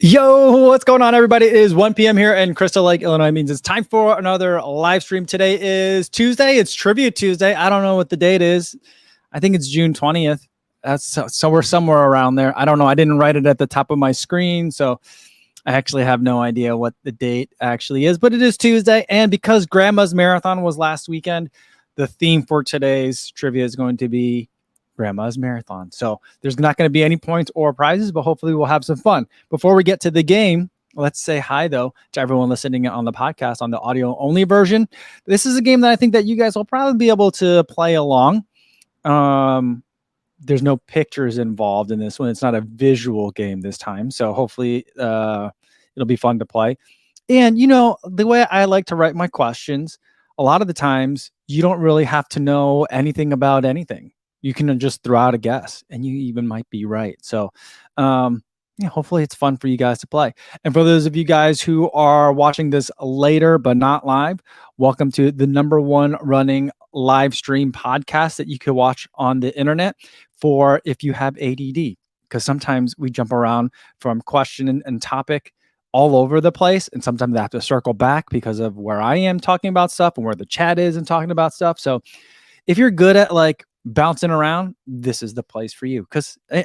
Yo, what's going on, everybody? It is 1 p.m. here in Crystal Lake, Illinois. It means it's time for another live stream. Today is Tuesday. It's Trivia Tuesday. I don't know what the date is. I think it's June 20th. So we're somewhere around there. I don't know. I didn't write it at the top of my screen, so I actually have no idea what the date actually is, but it is Tuesday. And because Grandma's Marathon was last weekend, the theme for today's trivia is going to be Grandma's Marathon. So there's not going to be any points or prizes, but hopefully we'll have some fun. Before we get to the game, let's say hi, though, to everyone listening on the podcast on the audio only version. This is a game that I think that you guys will probably be able to play along. There's no pictures involved in this one. It's not a visual game this time. So hopefully it'll be fun to play. And, you know, the way I like to write my questions, a lot of the times you don't really have to know anything about anything. You can just throw out a guess and you even might be right. So yeah, hopefully it's fun for you guys to play. And for those of you guys who are watching this later but not live, welcome to the #1 running live stream podcast that you can watch on the internet for if you have ADD. Because sometimes we jump around from question and topic all over the place. And sometimes I have to circle back because of where I am talking about stuff and where the chat is and talking about stuff. So if you're good at like bouncing around, this is the place for you.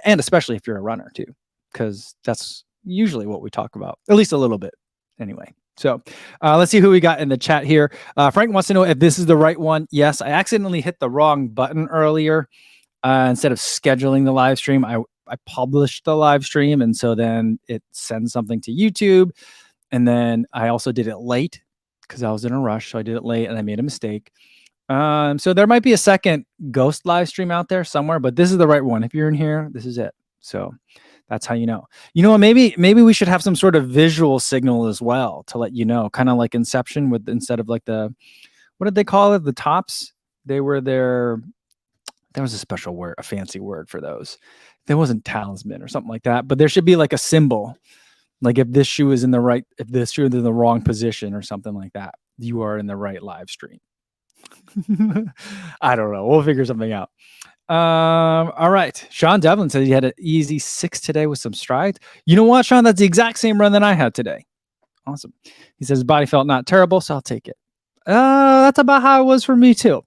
And especially if you're a runner too, because that's usually what we talk about, at least a little bit anyway. So let's see who we got in the chat here. Frank wants to know if this is the right one. Yes, I accidentally hit the wrong button earlier. Instead of scheduling the live stream, I published the live stream. And so then it sends something to YouTube. And then I also did it late because I was in a rush. So I did it late and I made a mistake. So there might be a second ghost live stream out there somewhere, but this is the right one. If you're in here, this is it. So that's how you know. You know, maybe we should have some sort of visual signal as well to let you know, kind of like Inception with instead of like the, what did they call it? The tops. There was a special word, a fancy word for those. There wasn't talisman or something like that, but there should be like a symbol. Like if this shoe is in the right, if this shoe is in the wrong position or something like that, you are in the right live stream. I don't know. We'll figure something out. All right. Sean Devlin said he had an easy 6 today with some strides. You know what, Sean? That's the exact same run that I had today. Awesome. He says his body felt not terrible, so I'll take it. That's about how it was for me too.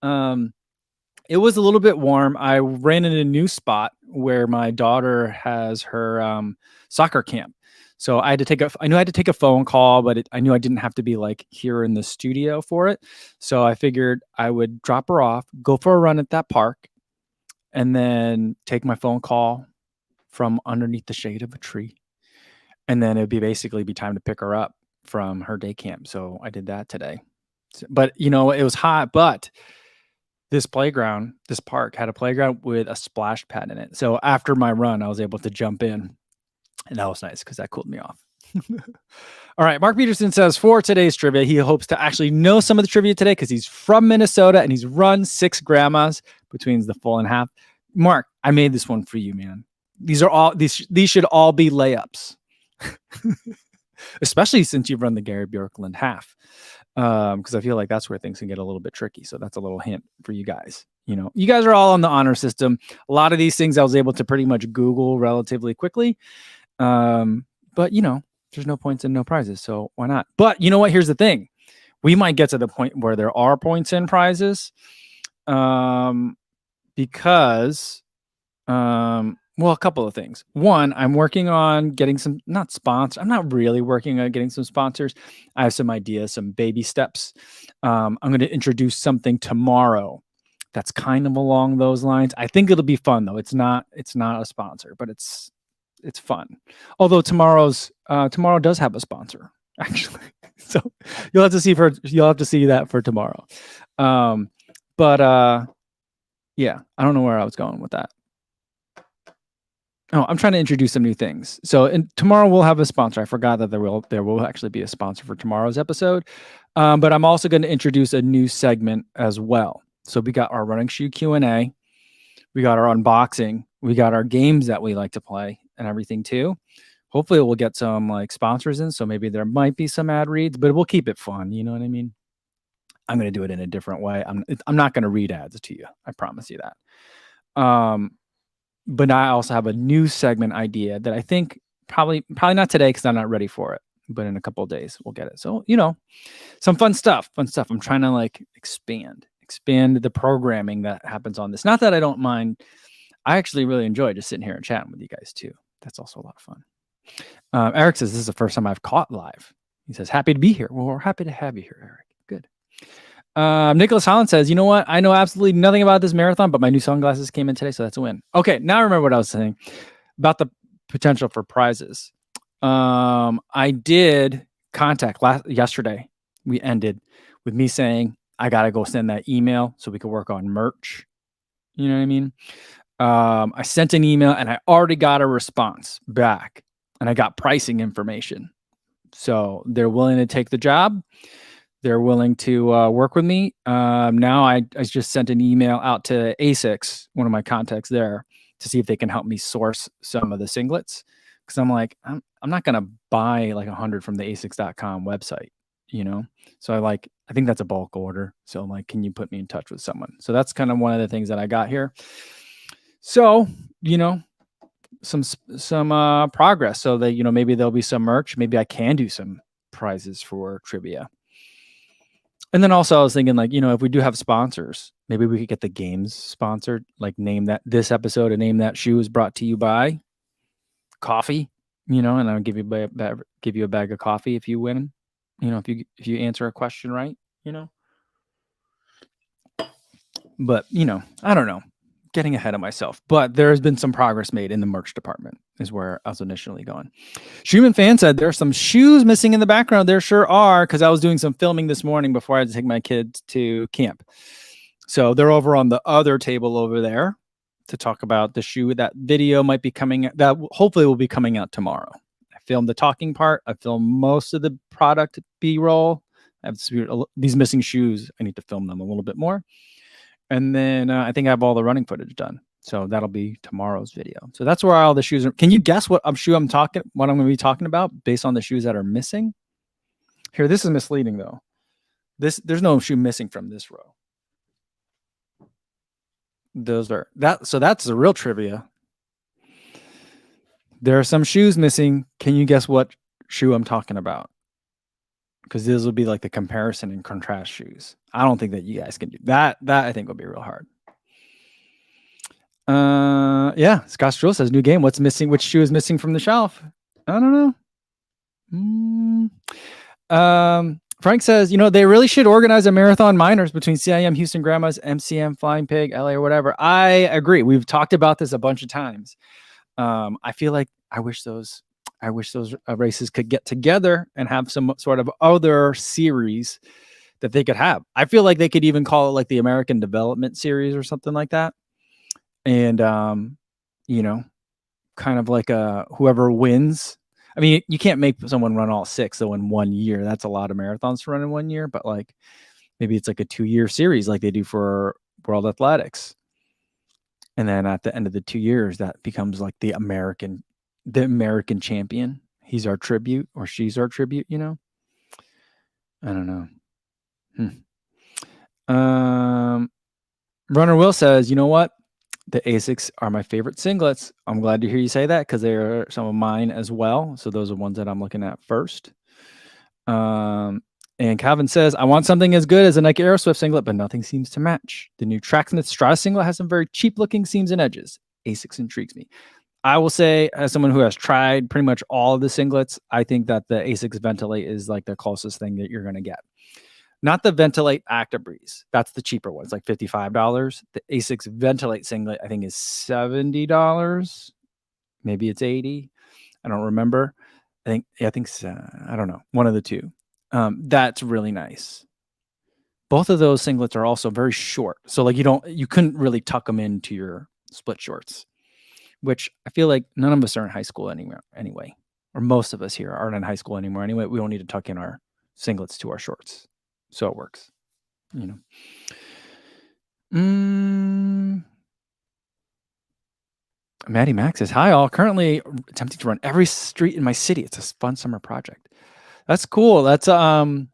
It was a little bit warm. I ran in a new spot where my daughter has her soccer camp. So I knew I had to take a phone call, but I knew I didn't have to be like here in the studio for it. So I figured I would drop her off, go for a run at that park, and then take my phone call from underneath the shade of a tree. And then it'd basically be time to pick her up from her day camp. So I did that today. But you know, it was hot, but this park had a playground with a splash pad in it. So after my run, I was able to jump in. And that was nice because that cooled me off. All right. Mark Peterson says for today's trivia, he hopes to actually know some of the trivia today because he's from Minnesota and he's run 6 grandmas between the full and half. Mark, I made this one for you, man. These should all be layups, especially since you've run the Gary Bjorkland half. Because I feel like that's where things can get a little bit tricky. So that's a little hint for you guys. You know, you guys are all on the honor system. A lot of these things I was able to pretty much Google relatively quickly. But you know, there's no points and no prizes, so why not? But you know what? Here's the thing. We might get to the point where there are points and prizes. Because well, a couple of things. One, I'm working on getting some, not sponsors. I'm not really working on getting some sponsors. I have some ideas, some baby steps. I'm going to introduce something tomorrow that's kind of along those lines. I think it'll be fun though. It's not a sponsor, but it's fun. Although tomorrow does have a sponsor actually. So you'll have to see that for tomorrow. Yeah, I don't know where I was going with that. Oh, I'm trying to introduce some new things. So tomorrow we'll have a sponsor. I forgot that there will actually be a sponsor for tomorrow's episode. But I'm also going to introduce a new segment as well. So we got our running shoe Q&A. We got our unboxing. We got our games that we like to play and everything too. Hopefully we'll get some like sponsors in. So maybe there might be some ad reads, but we'll keep it fun. You know what I mean? I'm going to do it in a different way. I'm not going to read ads to you. I promise you that. But I also have a new segment idea that I think Probably not today because I'm not ready for it, but in a couple of days we'll get it. So, some fun stuff. I'm trying to like expand the programming that happens on this. Not that I don't mind. I actually really enjoy just sitting here and chatting with you guys too. That's also a lot of fun. Eric says this is the first time I've caught live. He says, happy to be here. Well, we're happy to have you here, Eric. Good. Nicholas Holland says, you know what? I know absolutely nothing about this marathon, but my new sunglasses came in today, so that's a win. Okay, now I remember what I was saying about the potential for prizes. I did contact yesterday. We ended with me saying, I got to go send that email so we could work on merch. You know what I mean? I sent an email and I already got a response back and I got pricing information. So they're willing to take the job. They're willing to work with me. Now I just sent an email out to ASICS, one of my contacts there, to see if they can help me source some of the singlets. Because I'm like, I'm not going to buy like 100 from the asics.com website, So I think that's a bulk order. So I'm like, can you put me in touch with someone? So that's kind of one of the things that I got here. So, some progress so that, maybe there'll be some merch. Maybe I can do some prizes for trivia. And then also I was thinking like, if we do have sponsors, maybe we could get the games sponsored, like name that this episode and name that shoe is brought to you by coffee, and I'll give you a bag of coffee if you win, if you answer a question right, but, I don't know, getting ahead of myself, but there has been some progress made in the merch department is where I was initially going. Schumann fan said there's some shoes missing in the background. There sure are, because I was doing some filming this morning before I had to take my kids to camp. So they're over on the other table over there to talk about the shoe. That video might be coming, that hopefully will be coming out tomorrow. I filmed the talking part. I filmed most of the product B-roll. I have these missing shoes. I need to film them a little bit more. And then I think I have all the running footage done. So that'll be tomorrow's video. So that's where all the shoes are. Can you guess what I'm going to be talking about based on the shoes that are missing? Here, this is misleading though. There's no shoe missing from this row. So that's the real trivia. There are some shoes missing. Can you guess what shoe I'm talking about? Because this will be like the comparison and contrast shoes. I don't think that you guys can do that. That I think will be real hard. Yeah, Scott Stroll says new game. What's missing? Which shoe is missing from the shelf? I don't know. Frank says, they really should organize a marathon minors between CIM, Houston Grandmas, MCM, Flying Pig, LA, or whatever. I agree. We've talked about this a bunch of times. I feel like I wish those races could get together and have some sort of other series that they could have. I feel like they could even call it like the American Development Series or something like that. And, kind of like whoever wins. I mean, you can't make someone run all six though in 1 year. That's a lot of marathons to run in 1 year, but like maybe it's like a 2-year series like they do for World Athletics. And then at the end of the 2 years, that becomes like the American champion. He's our tribute or she's our tribute, I don't know. Runner Will says, you know what? The ASICs are my favorite singlets. I'm glad to hear you say that because they are some of mine as well. So those are ones that I'm looking at first. And Calvin says, I want something as good as a Nike Aeroswift singlet, but nothing seems to match. The new Tracksmith Strata singlet has some very cheap looking seams and edges. ASICs intrigues me. I will say, as someone who has tried pretty much all of the singlets, I think that the ASICS Ventilate is like the closest thing that you're going to get. Not the Ventilate Active Breeze. That's the cheaper one. It's like $55. The ASICS Ventilate singlet, I think, is $70. Maybe it's $80. I don't remember. I think I don't know. One of the two. That's really nice. Both of those singlets are also very short. So like you couldn't really tuck them into your split shorts, which I feel like none of us are in high school anyway. Or most of us here aren't in high school anymore anyway. We don't need to tuck in our singlets to our shorts. So it works, Maddie Max says, hi all, currently attempting to run every street in my city. It's a fun summer project. That's cool. That's a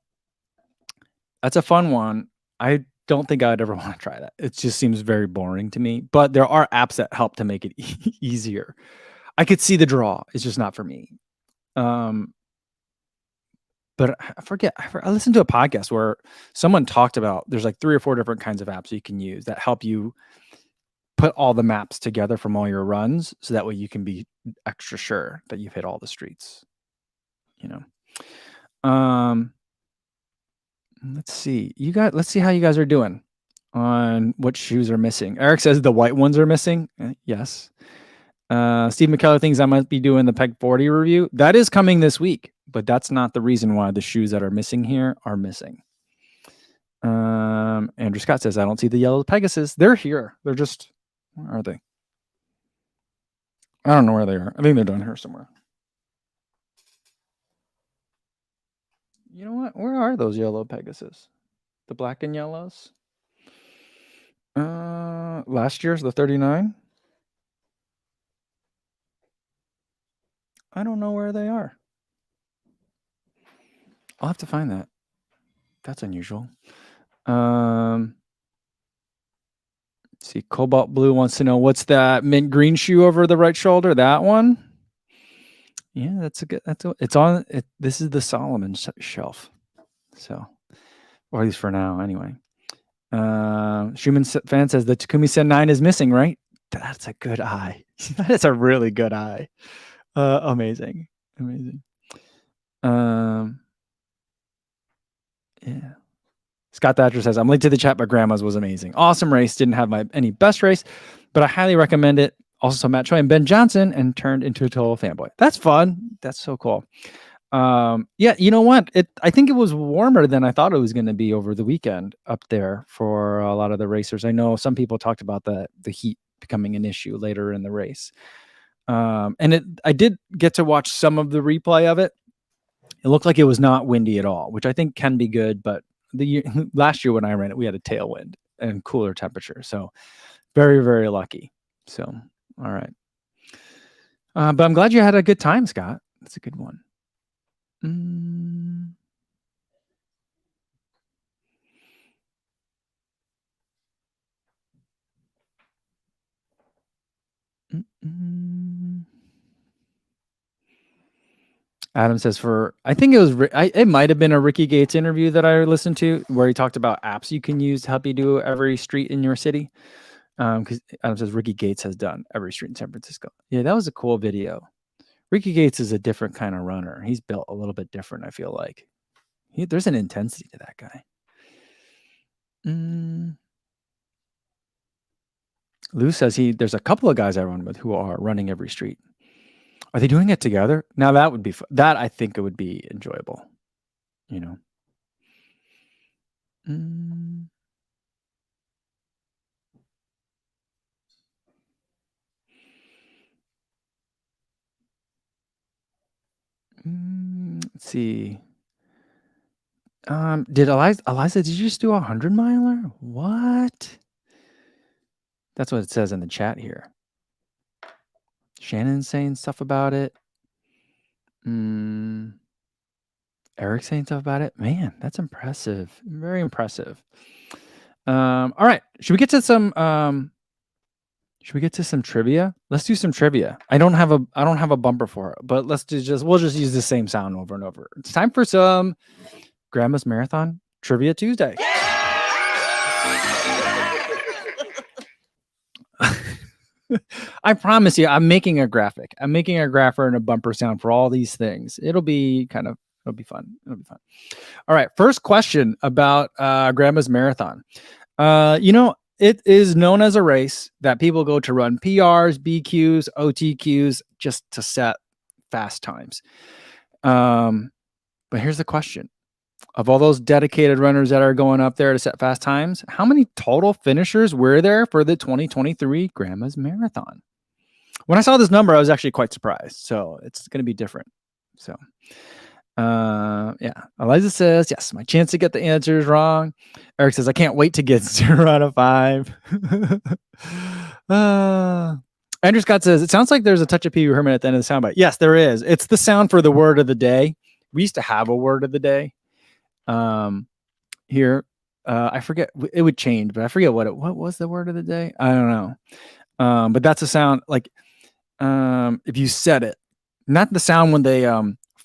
fun one. I don't think I'd ever want to try that. It just seems very boring to me, but there are apps that help to make it easier. I could see the draw. It's just not for me. But I forget. I listened to a podcast where someone talked about there's like 3 or 4 different kinds of apps you can use that help you put all the maps together from all your runs, so that way you can be extra sure that you've hit all the streets. You know. Let's see. Let's see how you guys are doing on what shoes are missing. Eric says the white ones are missing. Yes. Steve McKellar thinks I might be doing the Peg 40 review. That is coming this week, but that's not the reason why the shoes that are missing here are missing. Andrew Scott says, I don't see the yellow Pegasus. They're here. They're just, where are they? I don't know where they are. I think they're down here somewhere. You know what? Where are those yellow Pegasus? The black and yellows? Last year's the 39. I don't know where they are. I'll have to find that. That's unusual. Let's see. Cobalt Blue wants to know, what's that mint green shoe over the right shoulder? That one? Yeah, that's a good. It's on. This is the Solomon shelf. So, or at least for now, anyway. Schumann fan says the Takumi Sen 9 is missing, right? That's a good eye. That is a really good eye. Amazing. Yeah. Scott Thatcher says, I'm late to the chat, but Grandma's was amazing. Awesome race. Didn't have any best race, but I highly recommend it. Also saw Matt Choi and Ben Johnson and turned into a total fanboy. That's fun. That's so cool. Yeah, you know what? I think it was warmer than I thought it was going to be over the weekend up there for a lot of the racers. I know some people talked about the heat becoming an issue later in the race. And I did get to watch some of the replay of it. It looked like it was not windy at all, which I think can be good. But last year when I ran it, we had a tailwind and cooler temperature. So very, very lucky. So, all right. But I'm glad you had a good time, Scott. That's a good one. Adam says I think it might have been a Ricky Gates interview that I listened to where he talked about apps you can use to help you do every street in your city. Because Adam says Ricky Gates has done every street in San Francisco. Yeah, that was a cool video. Ricky Gates is a different kind of runner. He's built a little bit different, I feel like. There's an intensity to that guy. Lou says there's a couple of guys I run with who are running every street. Are they doing it together? Now that would be fun. That I think it would be enjoyable. You know. Let's see. Did Eliza, did you just do a 100-miler? What? That's what it says in the chat here. Shannon's saying stuff about it. Eric's saying stuff about it. Man, that's impressive. Very impressive. All right. Should we get to some trivia? Let's do some trivia. I don't have a bumper for it, but we'll just use the same sound over and over. It's time for some Grandma's Marathon Trivia Tuesday. I promise you, I'm making a graphic. I'm making a grapher and a bumper sound for all these things. It'll be fun. It'll be fun. All right. First question about Grandma's Marathon. It is known as a race that people go to run PRs, BQs, OTQs just to set fast times. But here's the question. Of all those dedicated runners that are going up there to set fast times, how many total finishers were there for the 2023 Grandma's Marathon? When I saw this number, I was actually quite surprised. So it's going to be different. So, yeah. Eliza says, yes, my chance to get the answers wrong. Eric says, I can't wait to get 0 out of 5. Andrew Scott says, it sounds like there's a touch of Pee Wee Herman at the end of the soundbite. Yes, there is. It's the sound for the word of the day. We used to have a word of the day. Here, I forget, it would change, but I forget what was the word of the day. I don't know. But that's a sound like, if you said it, not the sound when they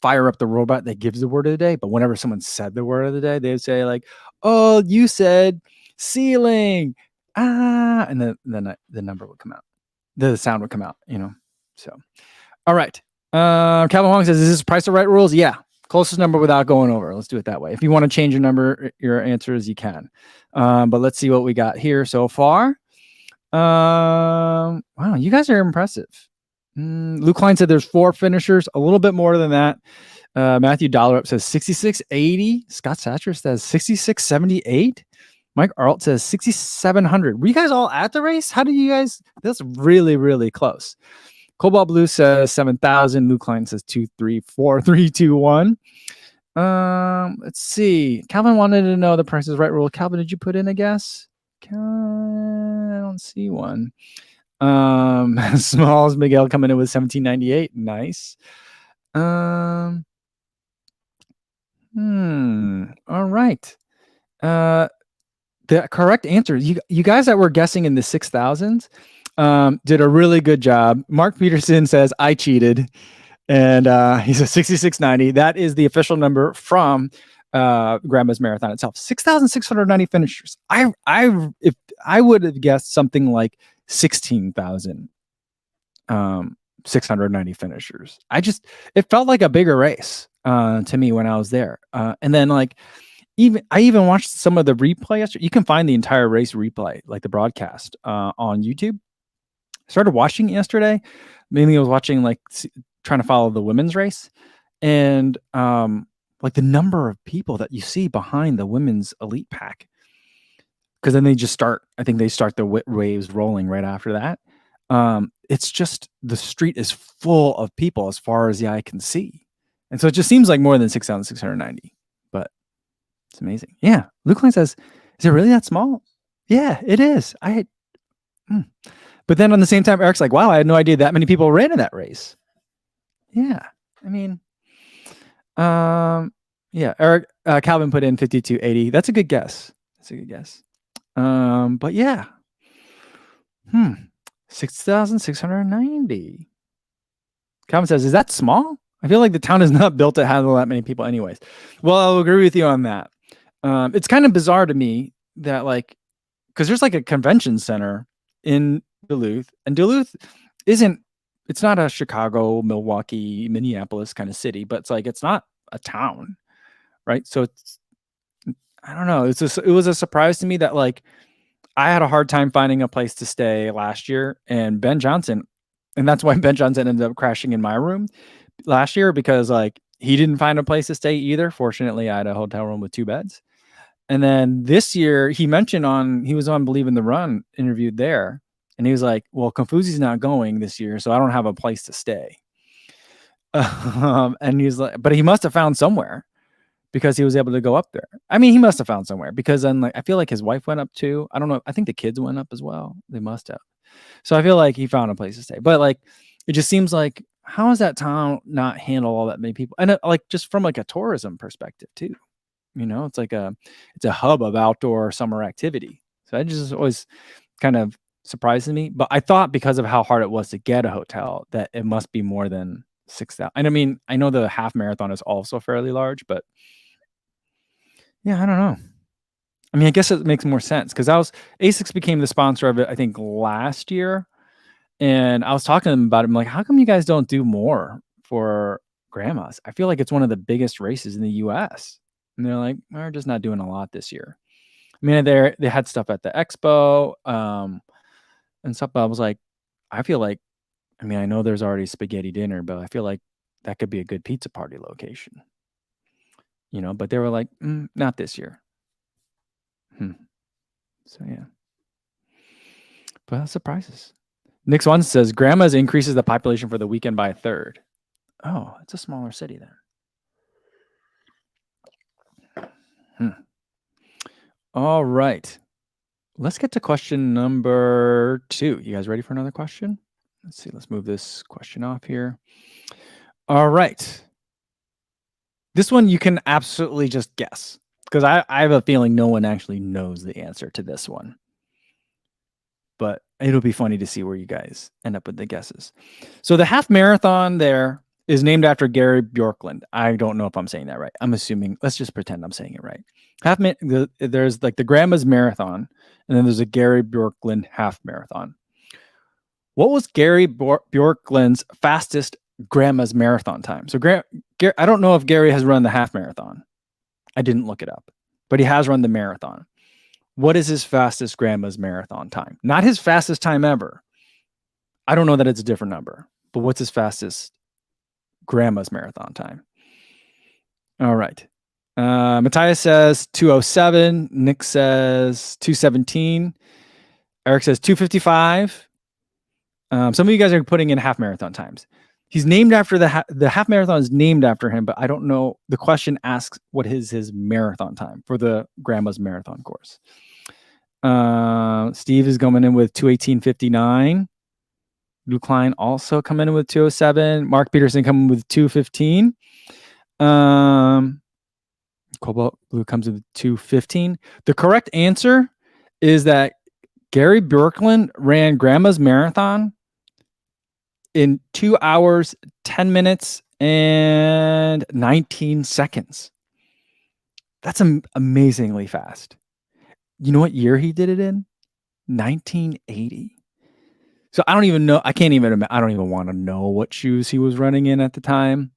fire up the robot that gives the word of the day, but whenever someone said the word of the day, they would say like, "Oh, you said ceiling, and then the number would come out, the sound would come out, you know." So, all right. Calvin Wong says, "Is this Price or Right rules?" Yeah, closest number without going over. Let's do it that way. If you want to change your number, your answers, you can. But let's see what we got here so far. Wow, you guys are impressive. Luke Klein said there's 4 finishers, a little bit more than that. Matthew Dollerup says 6680. Scott Satcher says 6678. Mike Arlt says 6700. Were you guys all at the race? How do you guys? That's really, really close. Cobalt Blue says 7,000. Luke Klein says 234,321. Let's see. Calvin wanted to know the Price is Right rule. Calvin, did you put in a guess? I don't see one. Smalls Miguel coming in with 1798. Nice. All right. The correct answer, you guys that were guessing in the 6,000s did a really good job. Mark Peterson says I cheated, and he says 6690. That is the official number from Grandma's Marathon itself. 6,690 finishers. If I would have guessed something like 16,000 690 finishers. It felt like a bigger race to me when I was there. And then like I even watched some of the replay yesterday. You can find the entire race replay, like the broadcast, on YouTube. I started watching it yesterday. Mainly I was watching trying to follow the women's race, and like the number of people that you see behind the women's elite pack. Because then they just start. I think they start the waves rolling right after that. It's just the street is full of people as far as the eye can see, and so it just seems like more than 6,690. But it's amazing. Yeah, Luke Klein says, "Is it really that small?" Yeah, it is. But then on the same time, Eric's like, "Wow, I had no idea that many people ran in that race." Yeah, I mean, yeah. Eric Calvin put in 5280. That's a good guess. But yeah, 6,690. Calvin says, "Is that small? I feel like the town is not built to handle that many people, anyways." Well, I'll agree with you on that. It's kind of bizarre to me that because there's like a convention center in Duluth, and Duluth it's not a Chicago, Milwaukee, Minneapolis kind of city, but it's not a town, right? So I don't know. It was a surprise to me that I had a hard time finding a place to stay last year, and Ben Johnson, and that's why Ben Johnson ended up crashing in my room last year, because he didn't find a place to stay either. Fortunately, I had a hotel room with 2 beds. And then this year he was on Believe in the Run, interviewed there. And he was like, "Well, Confuzi's not going this year, so I don't have a place to stay." And he's like, but he must have found somewhere, because he was able to go up there. I mean, he must have found somewhere, because then I feel like his wife went up too. I don't know. I think the kids went up as well. They must have. So I feel like he found a place to stay. But it just seems like, how does that town not handle all that many people? And just from a tourism perspective too. It's it's a hub of outdoor summer activity. So I just always kind of surprises me. But I thought, because of how hard it was to get a hotel, that it must be more than 6,000. And I mean, I know the half marathon is also fairly large, but yeah, I don't know. I mean, I guess it makes more sense, because ASICS became the sponsor of it, I think, last year. And I was talking to them about it. I'm like, how come you guys don't do more for grandmas? I feel like it's one of the biggest races in the US. And they're like, "We're just not doing a lot this year." I mean, they had stuff at the expo and stuff. But I was like, I feel like, I mean, I know there's already spaghetti dinner, but I feel like that could be a good pizza party location. But they were like, "Not this year." So yeah. But that surprises. Nick Swan says, "Grandma's increases the population for the weekend by 1/3. Oh, it's a smaller city then. All right. Let's get to question number 2. You guys ready for another question? Let's see. Let's move this question off here. All right. This one you can absolutely just guess, because I have a feeling no one actually knows the answer to this one. But it'll be funny to see where you guys end up with the guesses. So the half marathon there is named after Gary Bjorkland. I don't know if I'm saying that right. I'm assuming. Let's just pretend I'm saying it right. There's like the Grandma's Marathon, and then there's a Gary Bjorkland half marathon. What was Gary Bjorkland's fastest Grandma's marathon time? So I don't know if Gary has run the half marathon. I didn't look it up, but he has run the marathon. What is his fastest Grandma's marathon time? Not his fastest time ever. I don't know that it's a different number, but what's his fastest Grandma's marathon time? All right. Matthias says 2:07. Nick says 2:17. Eric says 2:55. Some of you guys are putting in half marathon times. He's named after the half marathon is named after him, but I don't know. The question asks what is his marathon time for the Grandma's marathon course. Steve is coming in with 2:18:59. Lou Klein also coming in with 2:07. Mark Peterson coming with 2:15. Cobalt Blue comes with 2:15. The correct answer is that Gary Bjorkland ran Grandma's marathon in 2 hours, 10 minutes, and 19 seconds. That's amazingly fast. You know what year he did it in? 1980. So I don't even know. I don't even want to know what shoes he was running in at the time.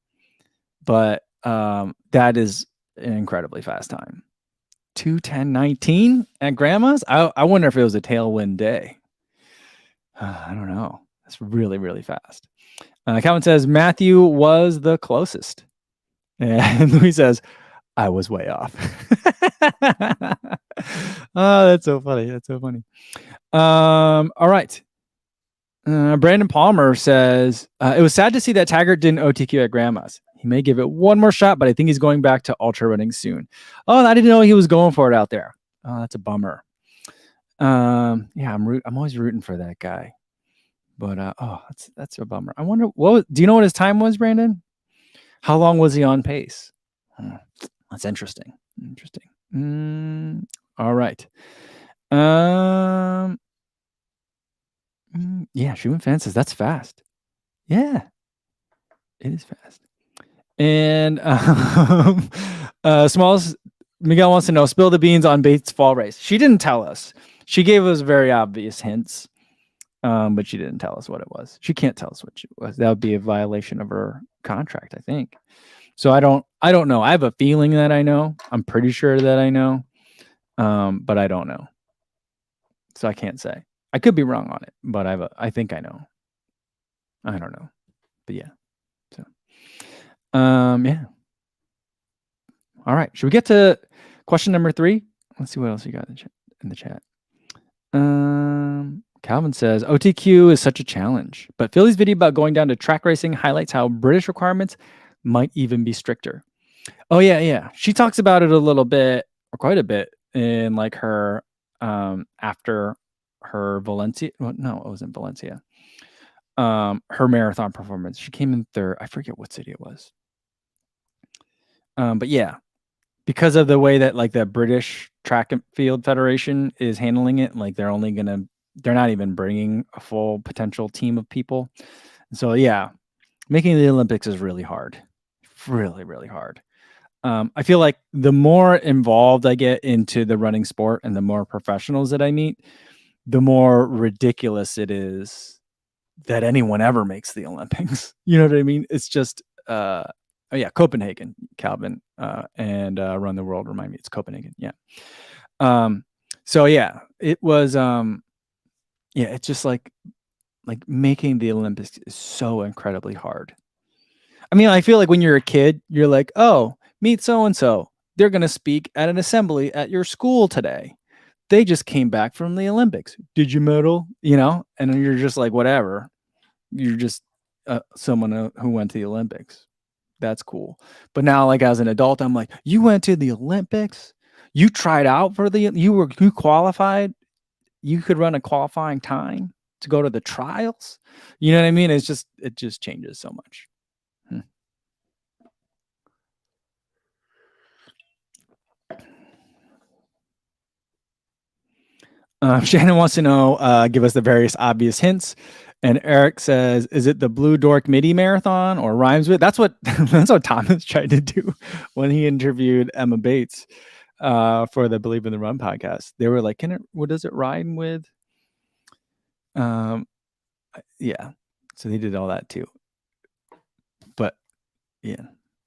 But that is an incredibly fast time. 2:10:19 at Grandma's. I wonder if it was a tailwind day. I don't know. That's really, really fast. Calvin says Matthew was the closest. And Louis says, I was way off. Oh, that's so funny. That's so funny. All right. Brandon Palmer says, it was sad to see that Taggart didn't OTQ at Grandma's. He may give it one more shot, but I think he's going back to ultra running soon. Oh, I didn't know he was going for it out there. Oh, that's a bummer. Yeah, I'm always rooting for that guy. But that's a bummer. I wonder do you know what his time was, Brandon? How long was he on pace? That's interesting. All right. Yeah, shooting fences. That's fast. Yeah, it is fast. And Smalls Miguel wants to know, spill the beans on Bates' fall race. She didn't tell us. She gave us very obvious hints, but she didn't tell us what it was. She can't tell us what it was. That would be a violation of her contract, I think. So I don't know. I have a feeling that I know. I'm pretty sure that I know, but I don't know. So I can't say. I could be wrong on it, but I think I know. I don't know, but yeah. So, yeah. All right. Should we get to question number 3? Let's see what else you got in the chat. Calvin says OTQ is such a challenge, but Philly's video about going down to track racing highlights how British requirements might even be stricter. Oh yeah. She talks about it a little bit, or quite a bit, in like her after her Valencia. Well, no, it wasn't Valencia. Her marathon performance. She came in third. I forget what city it was. But yeah, because of the way that like the British Track and Field Federation is handling it, like they're not even bringing a full potential team of people. So yeah, making the Olympics is really hard. Really, really hard. I feel like the more involved I get into the running sport and the more professionals that I meet, the more ridiculous it is that anyone ever makes the Olympics. You know what I mean? It's just, Copenhagen, Calvin, and Run the World remind me it's Copenhagen. Yeah. So yeah, it was, it's just like making the Olympics is so incredibly hard. I mean, I feel like when you're a kid, you're like, oh, meet so-and-so. They're going to speak at an assembly at your school today. They just came back from the Olympics. Did you medal? You know, and you're just like, whatever. You're just someone who went to the Olympics. That's cool. But now, like as an adult, I'm like, you went to the Olympics? You tried out for you qualified? You could run a qualifying time to go to the trials? You know what I mean? It just changes so much. Shannon wants to know, give us the various obvious hints. And Eric says, is it the Blue Dork Midi Marathon or rhymes with? That's what Thomas tried to do when he interviewed Emma Bates for the Believe in the Run podcast. They were like, what does it rhyme with? Yeah. So they did all that too. But yeah.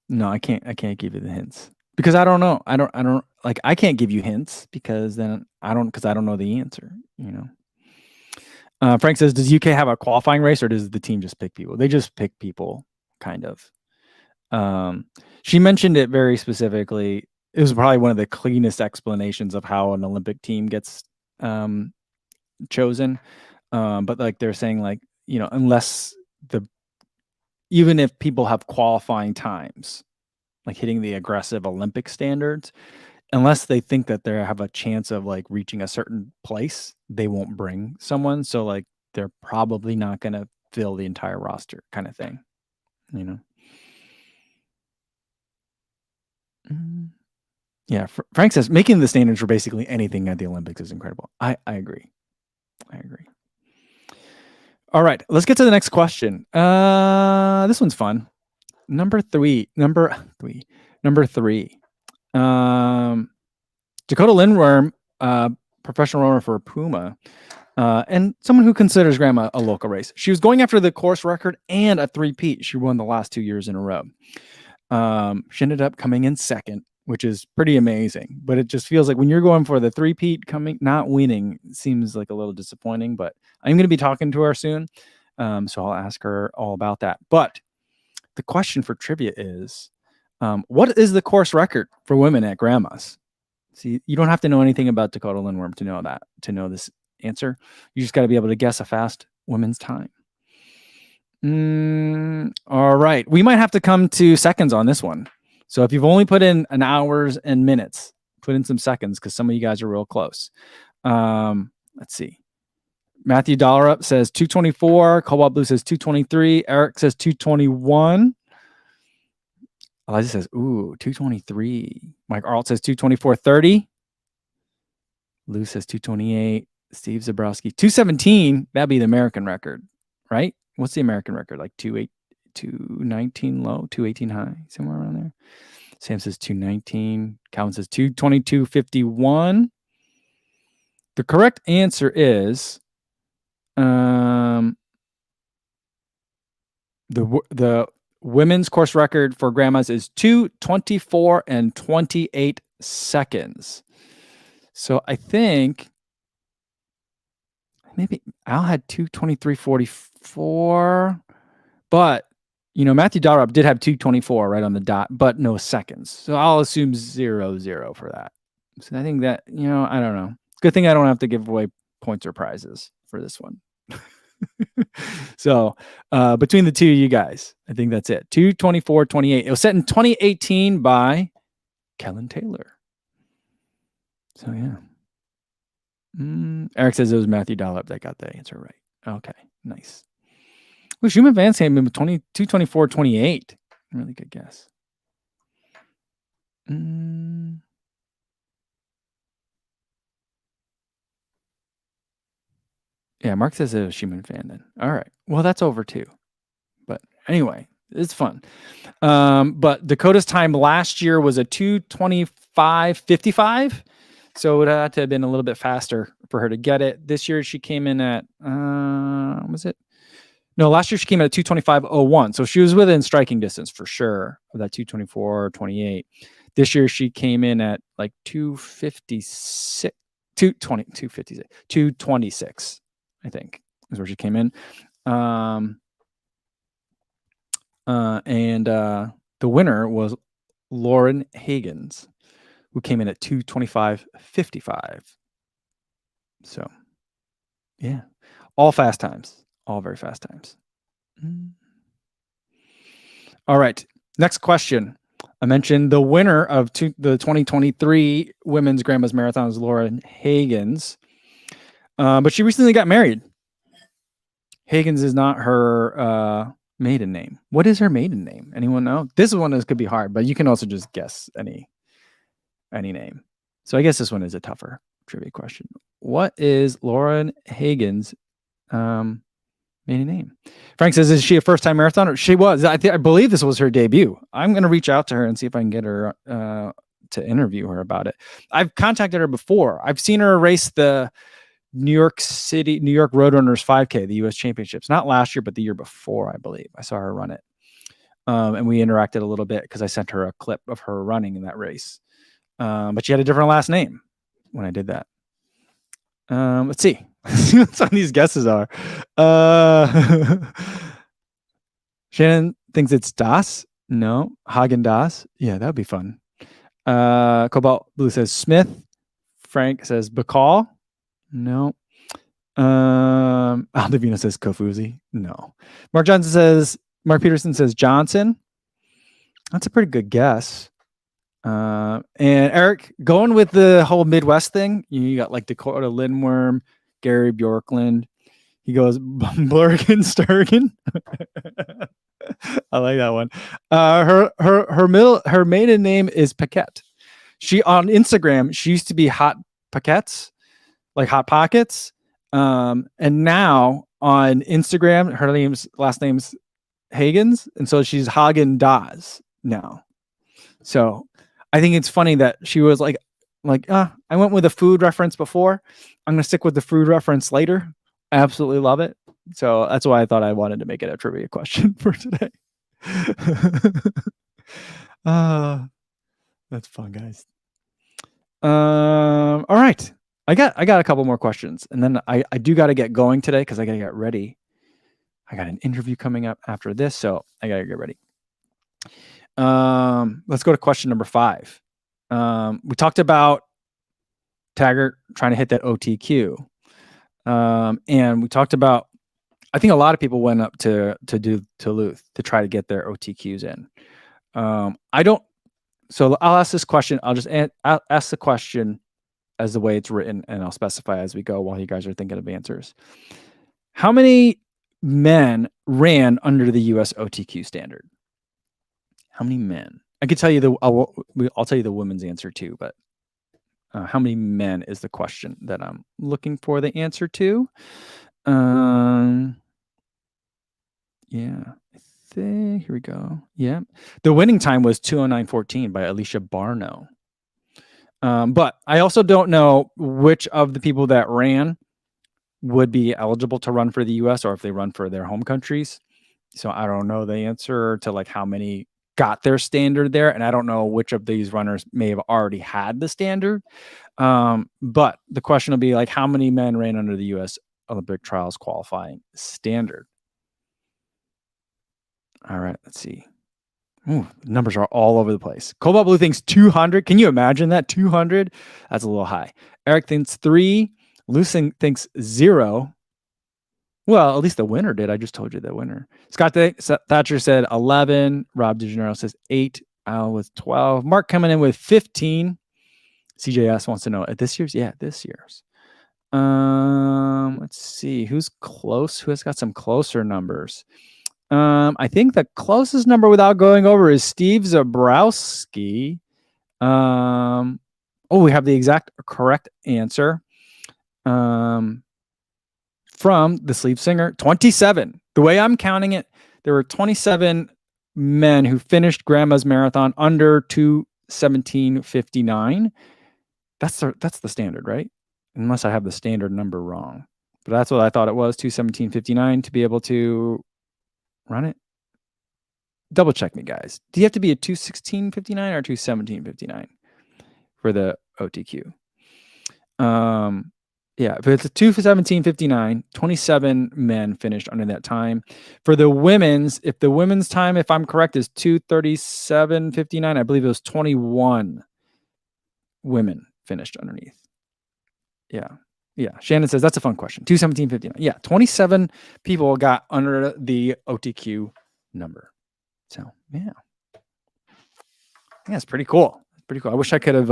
No, I can't give you the hints. Because I don't know. I don't like I can't give you hints because then I don't know the answer, you know. Frank says, does UK have a qualifying race or does the team just pick people? They just pick people, kind of. She mentioned it very specifically. It was probably one of the cleanest explanations of how an Olympic team gets chosen. But like they're saying, like, you know, even if people have qualifying times, like hitting the aggressive Olympic standards, unless they think that they have a chance of like reaching a certain place, they won't bring someone. So like they're probably not going to fill the entire roster, kind of thing, you know. Yeah, Frank says making the standards for basically anything at the Olympics is incredible. I agree. All right, let's get to the next question. This one's fun. Number three. Dakota Lindworm, professional runner for Puma, and someone who considers Grandma a local race. She was going after the course record and a three-peat. She won the last 2 years in a row. She ended up coming in second, which is pretty amazing. But it just feels like when you're going for the three-peat, not winning seems like a little disappointing. But I'm going to be talking to her soon, so I'll ask her all about that. But the question for trivia is, what is the course record for women at Grandma's? See, you don't have to know anything about Dakota Lindworm to know this answer. You just got to be able to guess a fast women's time. All right. We might have to come to seconds on this one. So if you've only put in an hours and minutes, put in some seconds because some of you guys are real close. Let's see. Matthew Dollarup says 224. Cobalt Blue says 223. Eric says 221. Elijah says, ooh, 223. Mike Arlt says 224.30. Lou says 228. Steve Zabrowski, 217. That'd be the American record, right? What's the American record? Like 219 low, 218 high, somewhere around there. Sam says 219. Calvin says 222.51. The correct answer is the women's course record for Grandma's is 2:24 and 28 seconds. So I think maybe Al had 2:23.44, but you know, Matthew Darup did have 2:24 right on the dot, but no seconds. So I'll assume 0-0 for that. So I think that, you know, I don't know. Good thing I don't have to give away points or prizes for this one. So between the two of you guys, I think that's it. 2:24.28. It was set in 2018 by Kellen Taylor. So yeah. Eric says it was Matthew Dollop that got the answer right. Okay, nice. Well, Schumann Vance came in with 2:24.28. Really good guess. Yeah, Mark says it was Schumann fan then. All right. Well, that's over too. But anyway, it's fun. But Dakota's time last year was a 2:25.55. So it would have to have been a little bit faster for her to get it. This year she came in at was it? No, last year she came in at 2:25.01. So she was within striking distance for sure of that 2:24.28. This year she came in at like 2:56, 2:26, I think is where she came in. And the winner was Lauren Hagens, who came in at 2:25.55. So, yeah, all fast times, all very fast times. All right, next question. I mentioned the winner of the 2023 Women's Grandma's Marathon is Lauren Hagens, but she recently got married. Hagens is not her maiden name. What is her maiden name? Anyone know? This one could be hard, but you can also just guess any name. So I guess this one is a tougher trivia question. what is Lauren Hagen's maiden name? Frank says, is she a first-time marathoner? She was. I believe this was her debut. I'm going to reach out to her and see if I can get her to interview her about it. I've contacted her before. I've seen her race the New York Roadrunners 5K, the U.S. Championships. Not last year, but the year before, I believe. I saw her run it. And we interacted a little bit because I sent her a clip of her running in that race. But she had a different last name when I did that. Let's see. What some of these guesses are. Shannon thinks it's Das. No. Hagen Das. Yeah, that'd be fun. Cobalt Blue says Smith. Frank says Bacall. No. Aldavina says Kofuzi. No. Mark Peterson says Johnson. That's a pretty good guess. And Eric, going with the whole Midwest thing, you got like Dakota Lindworm, Gary Bjorkland. He goes Blurgen Sturgeon. I like that one. Her maiden name is Paquette. She on Instagram, she used to be Hot Paquettes, like Hot Pockets. And now on Instagram, her last name's Hagens, and so she's Hagen Dazs now. So I think it's funny that she was like, I went with a food reference before. I'm gonna stick with the food reference later. I absolutely love it. So that's why I thought I wanted to make it a trivia question for today. That's fun, guys. All right. I got a couple more questions, and then I do got to get going today because I got to get ready. I got an interview coming up after this, so I got to get ready. Let's go to question number 5. We talked about Taggart trying to hit that OTQ. And we talked about, I think a lot of people went up to do Duluth to try to get their OTQs in. So I'll ask this question. I'll just ask the question as the way it's written, and I'll specify as we go while you guys are thinking of answers. How many men ran under the U.S. OTQ standard? How many men? I could tell you I'll tell you the women's answer too, but how many men is the question that I'm looking for the answer to. Yeah, I think, here we go. Yeah. The winning time was 2:09:14 by Alicia Barno. But I also don't know which of the people that ran would be eligible to run for the U.S. or if they run for their home countries. So I don't know the answer to like how many got their standard there. And I don't know which of these runners may have already had the standard. But the question will be like, how many men ran under the U.S. Olympic trials qualifying standard? All right, let's see. Ooh, numbers are all over the place. Cobalt Blue thinks 200. Can you imagine that? 200? That's a little high. Eric thinks 3. Lucen thinks 0. Well, at least the winner did. I just told you the winner. Scott Thatcher said 11. Rob DeGenero says 8. Al with 12. Mark coming in with 15. CJS wants to know at this year's. Yeah, this year's. Let's see who's close. Who has got some closer numbers? I think the closest number without going over is Steve Zabrowski. We have the exact correct answer. From the Sleeve Singer, 27. The way I'm counting it, there were 27 men who finished Grandma's Marathon under 2:17:59. That's the standard, right? Unless I have the standard number wrong. But that's what I thought it was, 2:17:59 to be able to run it. Double check me, guys. Do you have to be a 2:16:59 or 2:17:59 for the OTQ? Yeah, if it's a 2:17:59, 27 men finished under that time. For the women's, if the women's time, if I'm correct, is 2:37:59, I believe it was 21 women finished underneath. Yeah. Shannon says that's a fun question. 2:17:59. Yeah, 27 people got under the OTQ number. So yeah, it's pretty cool. Pretty cool. I wish I could have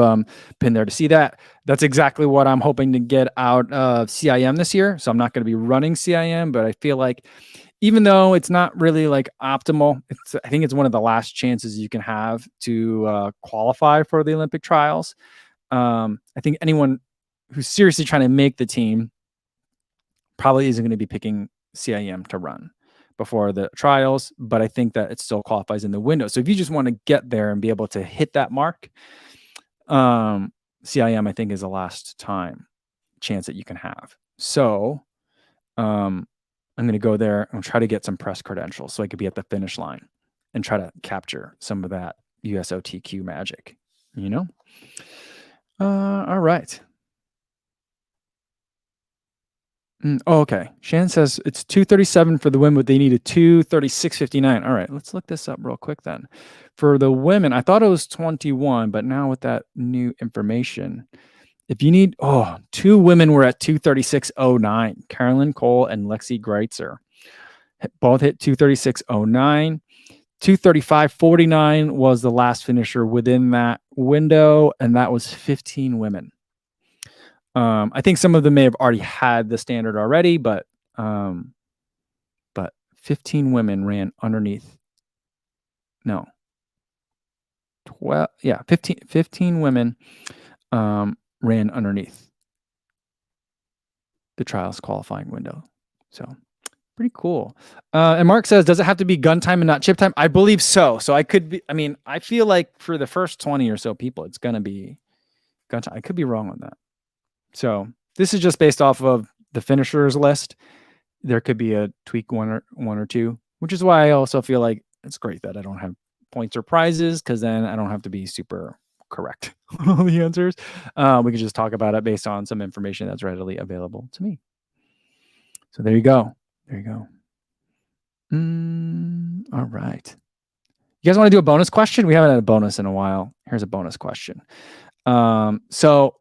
been there to see that. That's exactly what I'm hoping to get out of CIM this year. So I'm not going to be running CIM, but I feel like even though it's not really like optimal, I think it's one of the last chances you can have to qualify for the Olympic trials. I think anyone who's seriously trying to make the team probably isn't going to be picking CIM to run before the trials, but I think that it still qualifies in the window. So if you just want to get there and be able to hit that mark, CIM I think is the last time chance that you can have. So I'm going to go there and try to get some press credentials so I could be at the finish line and try to capture some of that USOTQ magic, you know? All right. Okay. Shannon says it's 237 for the women, but they need a 236.59. All right, let's look this up real quick then. For the women, I thought it was 21, but now with that new information, if you need, two women were at 236.09. Carolyn Cole and Lexi Greitzer both hit 236.09. 235.49 was the last finisher within that window, and that was 15 women. I think some of them may have already had the standard already, but 15 women ran underneath. No. 12, yeah, 15 women ran underneath the trials qualifying window. So pretty cool. And Mark says, does it have to be gun time and not chip time? I believe so. So I feel like for the first 20 or so people, it's going to be gun time. I could be wrong on that. So this is just based off of the finishers list. There could be a tweak one or two, which is why I also feel like it's great that I don't have points or prizes, because then I don't have to be super correct on all the answers. We can just talk about it based on some information that's readily available to me. So there you go. There you go. All right. You guys want to do a bonus question? We haven't had a bonus in a while. Here's a bonus question. So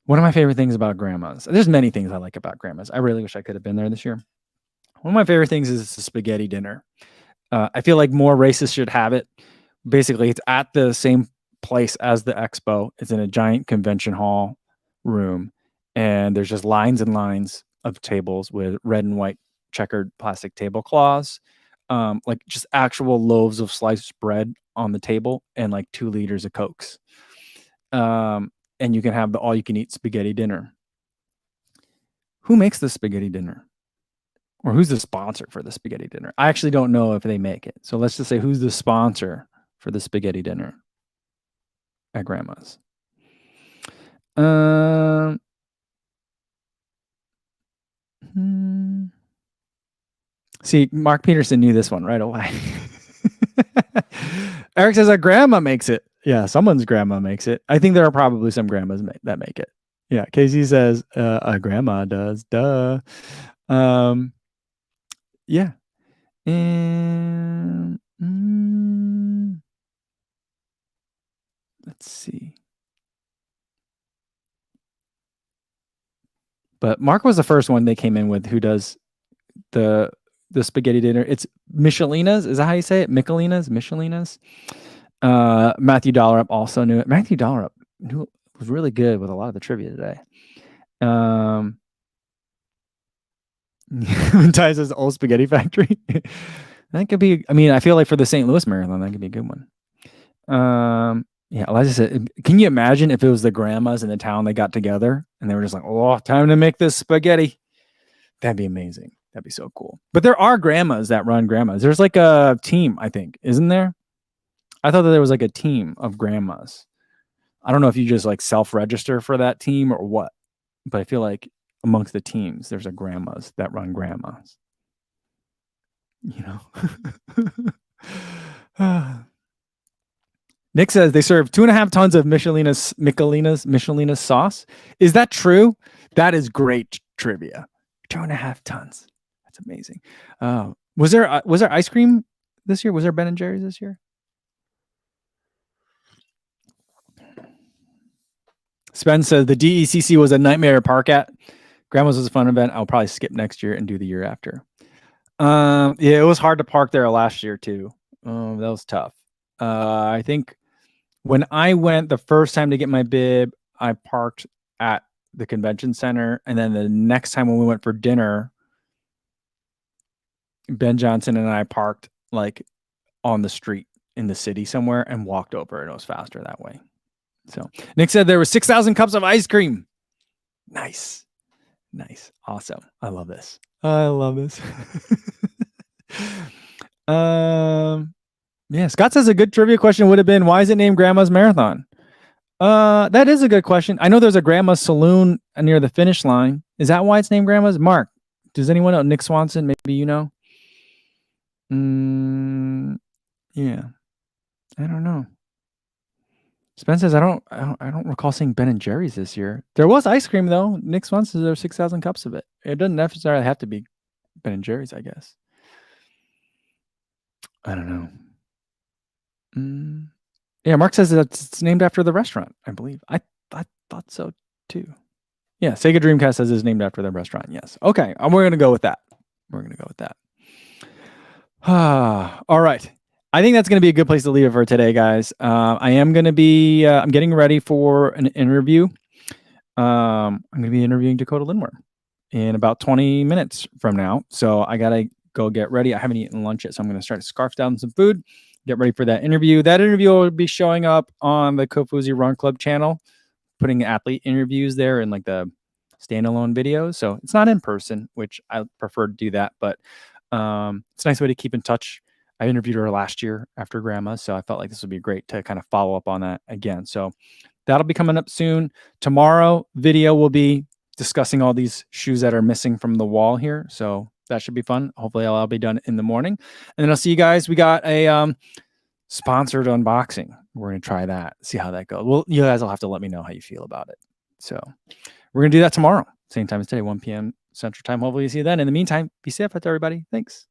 one of my favorite things about grandmas, there's many things I like about grandmas. I really wish I could have been there this year. One of my favorite things is the spaghetti dinner. I feel like more races should have it. Basically, it's at the same place as the expo. It's in a giant convention hall room, and there's just lines and lines of tables with red and white checkered plastic tablecloths, like just actual loaves of sliced bread on the table, and like 2 liters of Cokes. And you can have the all-you-can-eat spaghetti dinner. Who makes the spaghetti dinner? Or who's the sponsor for the spaghetti dinner? I actually don't know if they make it. So let's just say, who's the sponsor for the spaghetti dinner at Grandma's? See, Mark Peterson knew this one right away. Eric says, a grandma makes it. Yeah, someone's grandma makes it. I think there are probably some grandmas that make it. Yeah, Casey says, a grandma does. Duh. Yeah. And let's see. But Mark was the first one they came in with who does the spaghetti dinner. It's Michelina's. Is that how you say it? Michelina's? Matthew Dollerup also knew it. Matthew Dollerup was really good with a lot of the trivia today. Ty says Old Spaghetti Factory. That could be, I mean, I feel like for the St. Louis Marathon, that could be a good one. Yeah, Elijah said, can you imagine if it was the grandmas in the town they got together and they were just like, oh, time to make this spaghetti? That'd be amazing. That'd be so cool. But there are grandmas that run grandmas. There's like a team, I think, isn't there? I thought that there was like a team of grandmas. I don't know if you just like self-register for that team or what, but I feel like amongst the teams, there's a grandmas that run grandmas. You know? Nick says they serve 2.5 tons of Michelina's sauce. Is that true? That is great trivia. 2.5 tons. That's amazing. Was there ice cream this year? Was there Ben and Jerry's this year? Spen says the DECC was a nightmare to park at. Grandma's was a fun event. I'll probably skip next year and do the year after. Yeah, it was hard to park there last year too. That was tough. I think when I went the first time to get my bib, I parked at the convention center, and then the next time when we went for dinner, Ben Johnson and I parked like on the street in the city somewhere and walked over, and it was faster that way. So Nick said there were 6,000 cups of ice cream. Nice. Nice. Awesome. I love this. I love this. Yeah, Scott says a good trivia question would have been, why is it named Grandma's Marathon? That is a good question. I know there's a Grandma's Saloon near the finish line. Is that why it's named Grandma's? Mark, does anyone know? Nick Swanson, maybe you know? Yeah. I don't know. Spence says I don't recall seeing Ben and Jerry's this year. There was ice cream though. Nick Swanson says there were 6,000 cups of it. It doesn't necessarily have to be Ben and Jerry's, I guess. I don't know. Yeah, Mark says that it's named after the restaurant, I believe. I thought so too. Yeah, Sega Dreamcast says it's named after the restaurant. Yes. Okay, we're gonna go with that. We're gonna go with that. All right. I think that's going to be a good place to leave it for today, guys. I am going to be, I'm getting ready for an interview. I'm going to be interviewing Dakota Lindworm in about 20 minutes from now. So I got to go get ready. I haven't eaten lunch yet, so I'm going to start to scarf down some food, get ready for that interview. That interview will be showing up on the Kofuzi Run Club channel, putting athlete interviews there in like the standalone videos. So it's not in person, which I prefer to do that, but it's a nice way to keep in touch. I interviewed her last year after Grandma, so I felt like this would be great to kind of follow up on that again. So that'll be coming up soon. Tomorrow video will be discussing all these shoes that are missing from the wall here. So that should be fun. Hopefully I'll be done in the morning. And then I'll see you guys. We got a sponsored unboxing. We're going to try that, see how that goes. Well, you guys will have to let me know how you feel about it. So we're going to do that tomorrow. Same time as today, 1 p.m. Central Time. Hopefully you see you then. In the meantime, be safe out there, everybody. Thanks.